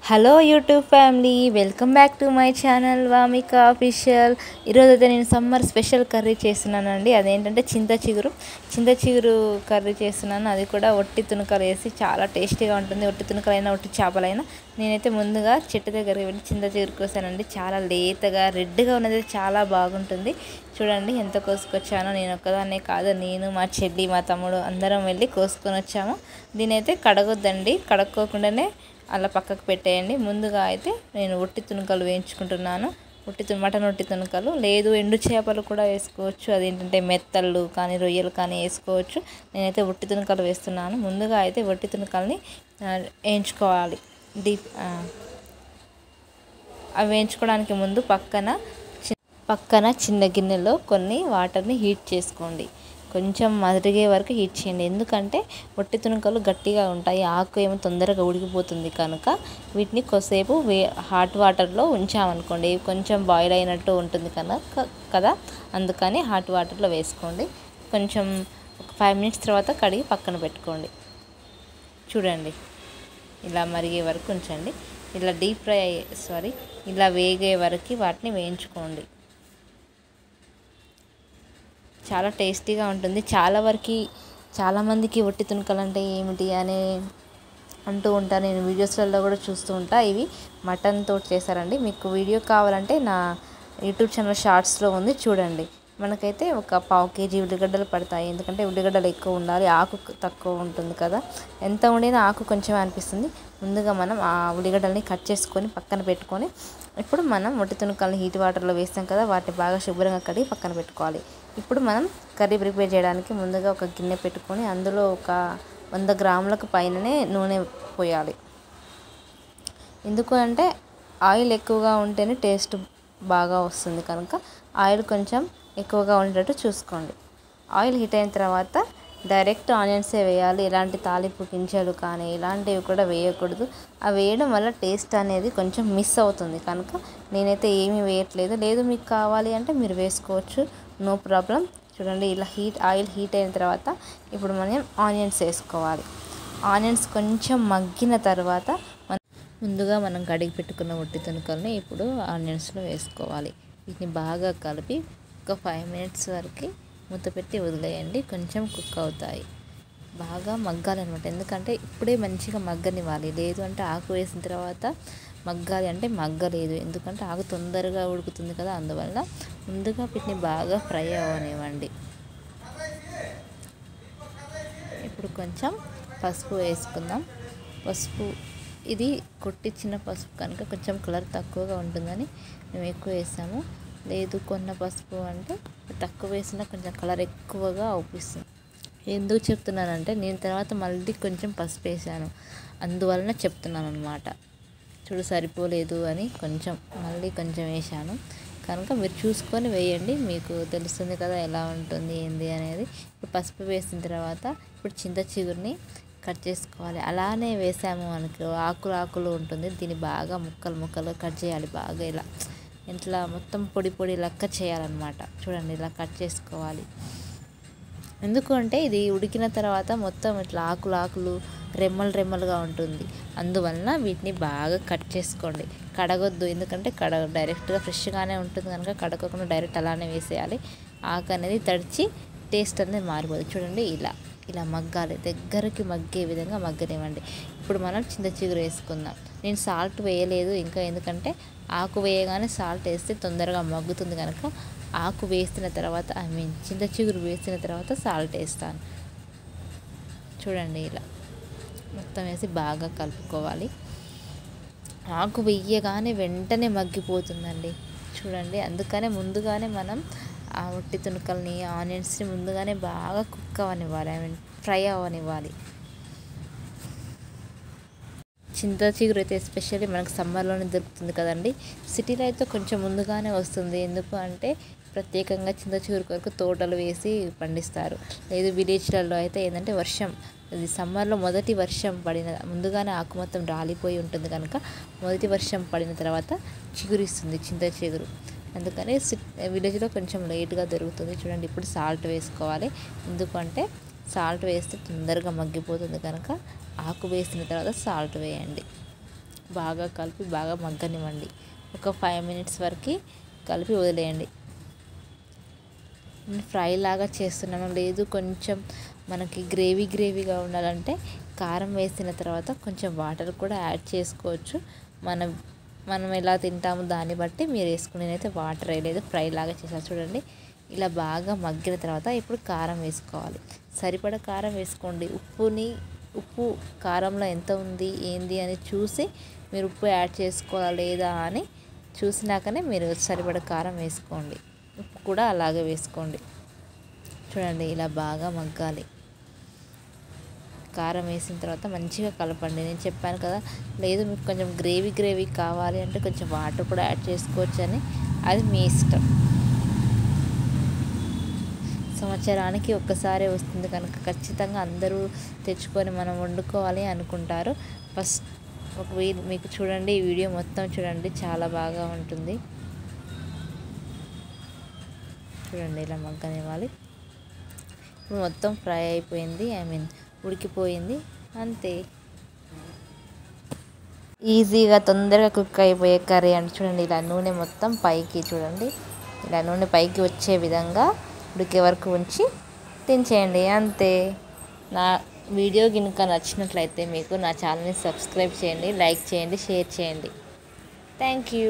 Hello YouTube family, welcome back to my channel Vamika official. ఈరోజైతే నేను summer special curry చేస్తున్నానండి. అదేంటంటే చింత చిగురు కర్రీ చేస్తున్నాను. అది కూడా ఒట్టి తునకలు వేసి చాలా టేస్టీగా ఉంటుంది. ఒట్టి తునకలైనా ఒట్టి చేపలైనా. నేనైతే ముందుగా చెట్టు దగ్గరికి వెళ్ళి చింత చిగురు కోసానండి. చాలా లేతగా రెడ్గా ఉన్నది, చాలా బాగుంటుంది. చూడండి ఎంత కోసుకొచ్చానో. నేను ఒక్కదాన్నే కాదు, నేను మా చెల్లి మా తమ్ముడు అందరం వెళ్ళి కోసుకొని వచ్చాము. దీనైతే కడగొద్దండి, కడుక్కోకుండానే అలా పక్కకు పెట్టేయండి. ముందుగా అయితే నేను ఒట్టి తునకలు వేయించుకుంటున్నాను. మటన్ ఒట్టి తునకలు లేదు, ఎండు చేపలు కూడా వేసుకోవచ్చు. అదేంటంటే మెత్తళ్ళు కానీ రొయ్యలు కానీ వేసుకోవచ్చు. నేనైతే ఒట్టి తునకలు వేస్తున్నాను. ముందుగా అయితే ఒట్టి తునకల్ని వేయించుకోవాలి. అవి వేయించుకోవడానికి ముందు పక్కన చిన్న గిన్నెలో కొన్ని వాటర్ని హీట్ చేసుకోండి. కొంచెం మరిగే వరకు హీట్ చేయండి. ఎందుకంటే ఒట్టి తునకలు గట్టిగా ఉంటాయి, ఆకు ఏమో తొందరగా ఉడికిపోతుంది కనుక వీటిని కొద్దిసేపు హాట్ వాటర్లో ఉంచామనుకోండి కొంచెం బాయిల్ అయినట్టు ఉంటుంది కదా, అందుకని హాట్ వాటర్లో వేసుకోండి. కొంచెం ఒక 5 మినిట్స్ తర్వాత కడిగి పక్కన పెట్టుకోండి. చూడండి ఇలా మరిగే వరకు ఉంచండి. ఇలా వేగే వరకు వాటిని వేయించుకోండి. చాలా టేస్టీగా ఉంటుంది. చాలామందికి ఒట్టి తునకలు అంటే ఏమిటి అని అంటూ ఉంటాను. నేను వీడియోస్లలో కూడా చూస్తూ ఉంటాను. ఇవి మటన్ తోటి చేశారండి. మీకు వీడియో కావాలంటే నా యూట్యూబ్ ఛానల్ షార్ట్స్లో ఉంది, చూడండి. మనకైతే ఒక 1/2 kg ఉల్లిగడ్డలు పడతాయి. ఎందుకంటే ఉల్లిగడ్డలు ఎక్కువ ఉండాలి, ఆకు తక్కువ ఉంటుంది కదా. ఎంత వండినా ఆకు కొంచెం అనిపిస్తుంది. ముందుగా మనం ఆ ఉల్లిగడ్డల్ని కట్ చేసుకొని పక్కన పెట్టుకొని, ఇప్పుడు మనం ఒట్టి తునకల్ని హీట్ వాటర్లో వేస్తాం కదా, వాటిని బాగా శుభ్రంగా కడిగి పక్కన పెట్టుకోవాలి. ఇప్పుడు మనం కర్రీ ప్రిపేర్ చేయడానికి ముందుగా ఒక గిన్నె పెట్టుకొని అందులో ఒక 100 గ్రాములకు పైననే నూనె పోయాలి. ఎందుకు అంటే ఆయిల్ ఎక్కువగా ఉంటేనే టేస్ట్ బాగా వస్తుంది కనుక ఆయిల్ కొంచెం ఎక్కువగా ఉండేటట్టు చూసుకోండి. ఆయిల్ హీట్ అయిన తర్వాత డైరెక్ట్ ఆనియన్సే వేయాలి. ఎలాంటి తాలింపు గింజలు కానీ ఇలాంటివి కూడా వేయకూడదు. అవి వేయడం వల్ల టేస్ట్ అనేది కొంచెం మిస్ అవుతుంది కనుక నేనైతే ఏమీ వేయట్లేదు. లేదు మీకు కావాలి అంటే మీరు వేసుకోవచ్చు, నో ప్రాబ్లం. చూడండి ఇలా ఆయిల్ హీట్ అయిన తర్వాత ఇప్పుడు మనం ఆనియన్స్ వేసుకోవాలి. ఆనియన్స్ కొంచెం మగ్గిన తర్వాత ముందుగా మనం కడిగి పెట్టుకున్న ఒట్టి తునకల్ని ఇప్పుడు ఆనియన్స్లో వేసుకోవాలి. వీటిని బాగా కలిపి ఒక 5 మినిట్స్ వరకు మూత పెట్టి వదిలేయండి. కొంచెం కుక్ అవుతాయి, బాగా మగ్గాలన్నమాట. ఎందుకంటే ఇప్పుడే మంచిగా మగ్గనివ్వాలి. లేదు అంటే ఆకు వేసిన తర్వాత మగ్గాలి అంటే మగ్గలేదు. ఎందుకంటే ఆకు తొందరగా ఉడుకుతుంది కదా, అందువల్ల ముందుగా వీటిని బాగా ఫ్రై అవ్వనివ్వండి. ఇప్పుడు కొంచెం పసుపు వేసుకుందాం. పసుపు ఇది కొట్టించిన పసుపు కనుక కొంచెం కలర్ తక్కువగా ఉంటుందని మేము ఎక్కువ వేసాము. లేదు కొన్న పసుపు అంటే తక్కువ వేసినా కొంచెం కలర్ ఎక్కువగా అవుపిస్తుంది. ఎందుకు చెప్తున్నానంటే నేను తర్వాత మళ్ళీ కొంచెం పసుపు వేసాను, అందువలన చెప్తున్నాను అనమాట. చూడు సరిపోలేదు అని మళ్ళీ కొంచెం వేసాను కనుక మీరు చూసుకొని వేయండి, మీకు తెలుస్తుంది కదా ఎలా ఉంటుంది ఏంది అనేది. ఇప్పుడు పసుపు వేసిన తర్వాత ఇప్పుడు చింత చిగురిని కట్ చేసుకోవాలి. అలానే వేసాము మనకు ఆకులు ఉంటుంది, దీన్ని బాగా ముక్కలు కట్ చేయాలి. బాగా ఇట్లా మొత్తం పొడి లెక్క చేయాలన్నమాట. చూడండి ఇలా కట్ చేసుకోవాలి. ఎందుకు అంటే ఇది ఉడికిన తర్వాత మొత్తం ఇట్లా ఆకులు రెమ్మలుగా ఉంటుంది, అందువలన వీటిని బాగా కట్ చేసుకోండి. కడగొద్దు, ఎందుకంటే డైరెక్ట్గా ఫ్రెష్గానే ఉంటుంది కనుక కడగకుండా డైరెక్ట్ అలానే వేసేయాలి. ఆకు అనేది తడిచి టేస్ట్ అనేది మారిపోతుంది. చూడండి ఇలా మగ్గాలి, దగ్గరికి మగ్గే విధంగా మగ్గనివ్వండి. ఇప్పుడు మనం చింత చిగురు వేసుకుందాం. నేను సాల్ట్ వేయలేదు ఇంకా, ఎందుకంటే ఆకు వేయగానే సాల్ట్ వేస్తే తొందరగా మగ్గుతుంది కనుక ఆకు వేసిన తర్వాత చింత చిగురు వేసిన తర్వాత సాల్ట్ వేస్తాను. చూడండి ఇలా మొత్తం వేసి బాగా కలుపుకోవాలి. ఆకు వేయగానే వెంటనే మగ్గిపోతుందండి. చూడండి అందుకనే ముందుగానే మనం ఆ ఒట్టి తునకల్ని ఆనియన్స్ని ముందుగానే బాగా కుక్ అవ్వనివ్వాలి, ఫ్రై అవ్వనివ్వాలి. చింత చిగురు అయితే ఎస్పెషల్లీ మనకు సమ్మర్లోనే దొరుకుతుంది కదండి. సిటీలో అయితే కొంచెం ముందుగానే వస్తుంది. ఎందుకు అంటే ప్రత్యేకంగా చింత చిగురు కొరకు తోటలు వేసి పండిస్తారు. లేదు విలేజ్లలో అయితే ఏంటంటే ఇది సమ్మర్లో మొదటి వర్షం పడిన ముందుగానే ఆకు మొత్తం రాలిపోయి ఉంటుంది కనుక మొదటి వర్షం పడిన తర్వాత చిగురిస్తుంది చింత చిగురు. అందుకని విలేజ్లో కొంచెం లేట్గా దొరుకుతుంది. చూడండి ఇప్పుడు సాల్ట్ వేసుకోవాలి. ఎందుకంటే సాల్ట్ వేస్తే తొందరగా మగ్గిపోతుంది కనుక ఆకు వేసిన తర్వాత సాల్ట్ వేయండి. బాగా కలిపి బాగా మగ్గనివ్వండి. ఒక 5 మినిట్స్ వరకు కలిపి వదిలేయండి. ఫ్రై లాగా చేస్తున్నాము, లేదు కొంచెం మనకి గ్రేవీగా ఉండాలంటే కారం వేసిన తర్వాత కొంచెం వాటర్ కూడా యాడ్ చేసుకోవచ్చు. మనం ఎలా తింటామో దాన్ని బట్టి మీరు వేసుకుని, నేనైతే వాటర్ వేయలేదు, ఫ్రై లాగా చేసాను. చూడండి ఇలా బాగా మగ్గిన తర్వాత ఇప్పుడు కారం వేసుకోవాలి. సరిపడా కారం వేసుకోండి. ఉప్పు కారంలో ఎంత ఉంది ఏంది అని చూసి మీరు ఉప్పు యాడ్ చేసుకోవాలా లేదా అని చూసినాకనే మీరు సరిపడా కారం వేసుకోండి. ఉప్పు కూడా అలాగే వేసుకోండి. చూడండి ఇలా బాగా మగ్గాలి. కారం వేసిన తర్వాత మంచిగా కలపండి. నేను చెప్పాను కదా, లేదు మీకు కొంచెం గ్రేవీ కావాలి అంటే కొంచెం వాటర్ కూడా యాడ్ చేసుకోవచ్చు అని, అది మీ ఇష్టం. సంవత్సరానికి ఒక్కసారే వస్తుంది కనుక ఖచ్చితంగా అందరూ తెచ్చుకొని మనం వండుకోవాలి అనుకుంటారు. ఫస్ట్ ఒకవేళ మీకు చూడండి, ఈ వీడియో మొత్తం చూడండి, చాలా బాగా ఉంటుంది. చూడండి ఇలా మగ్గనివ్వాలి. ఇప్పుడు మొత్తం ఫ్రై అయిపోయింది, ఉడికిపోయింది, అంతే. ఈజీగా తొందరగా కుక్ అయిపోయే కర్రీ అంటే చూడండి, ఇలా నూనె మొత్తం పైకి చూడండి, ఇలా నూనె పైకి వచ్చే విధంగా ఉడికే వరకు ఉంచి దించేయండి, అంతే. నా వీడియో కనుక నచ్చినట్లయితే మీకు నా ఛానల్ని సబ్స్క్రైబ్ చేయండి, లైక్ చేయండి, షేర్ చేయండి. Thank you.